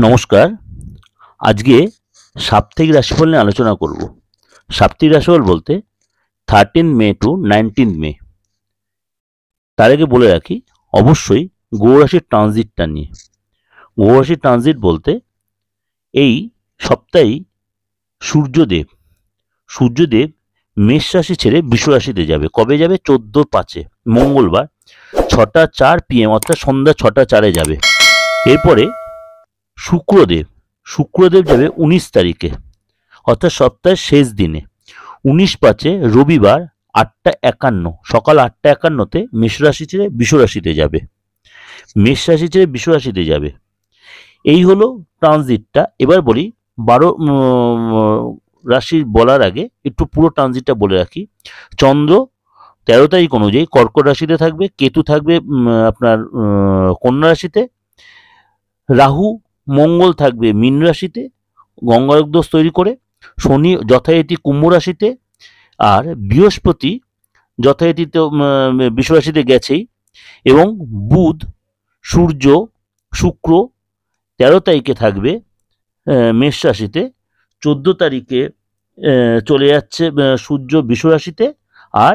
নমস্কার। আজকে সাপ্তাহিক রাশিফল নিয়ে আলোচনা করব। সাপ্তাহিক রাশিফল বলতে 13 মে টু 19 মে। তার আগে বলে রাখি অবশ্যই গ্রহ রাশির ট্রানজিটটা নিয়ে। গ্রহ রাশির ট্রানজিট বলতে এই সপ্তাহেই সূর্যদেব মেষ রাশি ছেড়ে বৃষ রাশিতে যাবে। কবে যাবে? 14/5 মঙ্গলবার 6টা 4 PM অর্থাৎ সন্ধ্যা 6টা 4 যাবে। এরপরে শুক্রদেব যাবে 19 তারিখে অর্থাৎ সপ্তাহের শেষ দিনে 19/5 রবিবার 8টা 51 সকাল 8টা 51 মেষ রাশি ছেড়ে বৃষ রাশিতে যাবে। এই হলো ট্রানজিটটা। এবার বলি 12 রাশি বলার আগে একটু পুরো ট্রানজিটটা বলে রাখি। চন্দ্র 13 তারিখ অনুযায়ী কর্কট রাশিতে থাকবে, কেতু থাকবে আপনার কন্যা রাশিতে, রাহু মঙ্গল থাকবে মীন রাশিতে গঙ্গারক দোষ তৈরি করে, শনি যথারীতি কুম্ভ রাশিতে, আর বৃহস্পতি যথারীতিতে বৃষ রাশিতে গেছেই, এবং বুধ সূর্য শুক্র 13 তারিখে থাকবে মেষ রাশিতে, 14 তারিখে চলে যাচ্ছে সূর্য বৃষ রাশিতে, আর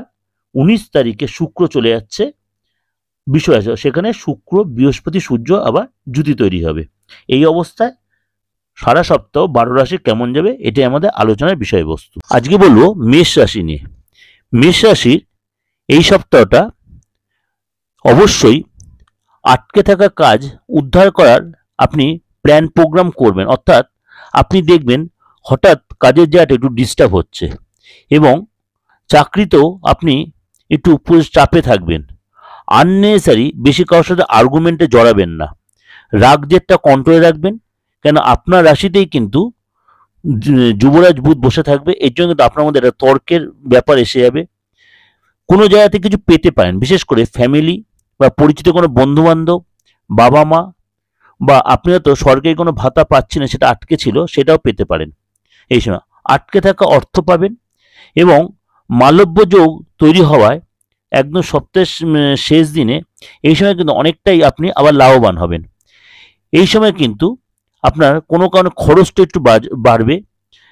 19 তারিখে শুক্র চলে যাচ্ছে বৃষ রাশি। সেখানে শুক্র বৃহস্পতি সূর্য আবার জুতি তৈরি হবে। এই অবস্থায় সারা সপ্তাহ 12 রাশি কেমন যাবে এটাই আমাদের আলোচনার বিষয়বস্তু। আজকে বলবো মেষ রাশি নিয়ে। মেষ রাশির এই সপ্তাহটা অবশ্যই আটকে থাকা কাজ উদ্ধার করার আপনি প্ল্যান প্রোগ্রাম করবেন। অর্থাৎ আপনি দেখবেন হঠাৎ কাজের জায়গাটা একটু ডিস্টার্ব হচ্ছে, এবং চাকরিতেও আপনি একটু চাপে থাকবেন। আননেসারি বেশি কারোর সাথে আর্গুমেন্টে জড়াবেন না। রাগ জেদটা কন্ট্রোলে রাখবেন, কেন আপনার রাশিতেই কিন্তু যুবরাজ বুধ বসে থাকবে। এর জন্য কিন্তু আপনার মধ্যে একটা তর্কের ব্যাপার এসে যাবে। কোনো জায়গা থেকে কিছু পেতে পারেন, বিশেষ করে ফ্যামিলি বা পরিচিত কোনো বন্ধুবান্ধব, বাবা মা, বা আপনি হয়তো সরকারি কোনো ভাতা পাচ্ছেন না, সেটা আটকে ছিল, সেটাও পেতে পারেন। এই সময় আটকে থাকা অর্থ পাবেন, এবং মালব্য যোগ তৈরি হওয়ায় একদম সপ্তাহের শেষ দিনে এই সময় কিন্তু অনেকটাই আপনি আবার লাভবান হবেন। এই সময় কিন্তু আপনার কোনো কারণে খরচটা একটু বাড়বে।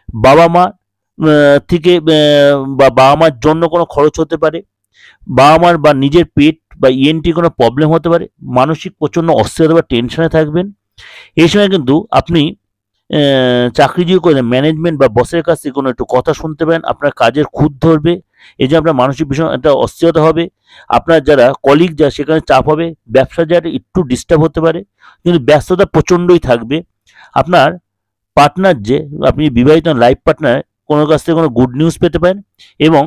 বাবা মা থেকে বা বাবা মার জন্য কোনো খরচ হতে পারে, বাবা মার বা নিজের পেট বা ইএনটি কোনো প্রবলেম হতে পারে, মানসিক প্রচণ্ড অস্থিরতা বা টেনশনে থাকবেন। এই সময় কিন্তু আপনি চাকরিজীবী করে ম্যানেজমেন্ট বা বসের কাছ থেকে কোনো একটু কথা শুনতে পারেন, আপনার কাজের খুঁত ধরবে, এই জন্য আপনার মানসিক ভীষণ একটা অস্থিরতা হবে। আপনার যারা কলিগ সেখানে চাপ হবে, ব্যবসার জায়গাটা একটু ডিস্টার্ব হতে পারে, কিন্তু ব্যস্ততা প্রচণ্ডই থাকবে। আপনার পার্টনার আপনি বিবাহিত লাইফ পার্টনার কোনো কাছ থেকে কোনো গুড নিউজ পেতে পারেন, এবং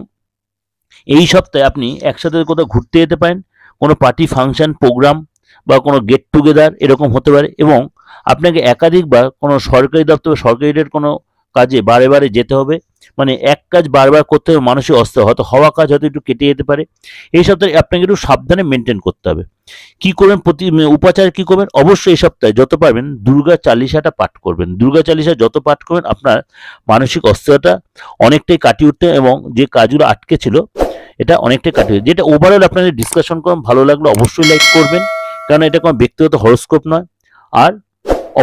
এই সপ্তাহে আপনি একসাথে কোথাও ঘুরতে যেতে পারেন। কোনো পার্টি ফাংশন প্রোগ্রাম বা কোনো গেট টুগেদার এরকম হতে পারে, এবং আপনাকে একাধিকবার কোনো সরকারি দপ্তর বা সরকারি কোনো কাজে বারে বারে যেতে হবে। মানে এক কাজ বারবার করতে হবে, মানসিক অস্থির, হয়তো হওয়া কাজ হয়তো একটু কেটে যেতে পারে। এই সপ্তাহে আপনাকে একটু সাবধানে মেনটেন করতে হবে। কী করবেন? উপাচার কী করবেন? অবশ্যই এই সপ্তাহে যত পারবেন দুর্গা চালিসাটা পাঠ করবেন। দুর্গা চালিসা যত পাঠ করবেন আপনার মানসিক অস্থিরতা অনেকটাই কাটিয়ে উঠতে, এবং যে কাজগুলো আটকে ছিল এটা অনেকটাই কাটিয়ে। যেটা ওভারঅল আপনাদের ডিসকাশন করুন, ভালো লাগলো অবশ্যই লাইক করবেন, কারণ এটা কোনো ব্যক্তিগত হরোস্কোপ নয়। আর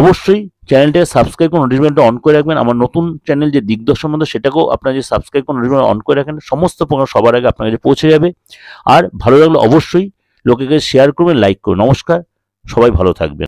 অবশ্যই চ্যানেলটাকে সাবস্ক্রাইব করে নোটিফিকেশনটা অন করে রাখবেন। আমার নতুন চ্যানেল যে দিগদর্শন মধ্যে, সেটাকেও আপনারা যে সাবস্ক্রাইব করে নোটিফিকেশন অন করে রাখেন, সমস্ত প্রোগ্রাম সবার আগে আপনার কাছে পৌঁছে যাবে। আর ভালো লাগলো অবশ্যই লোকেকে শেয়ার করবেন, লাইক করুন। নমস্কার, সবাই ভালো থাকবেন।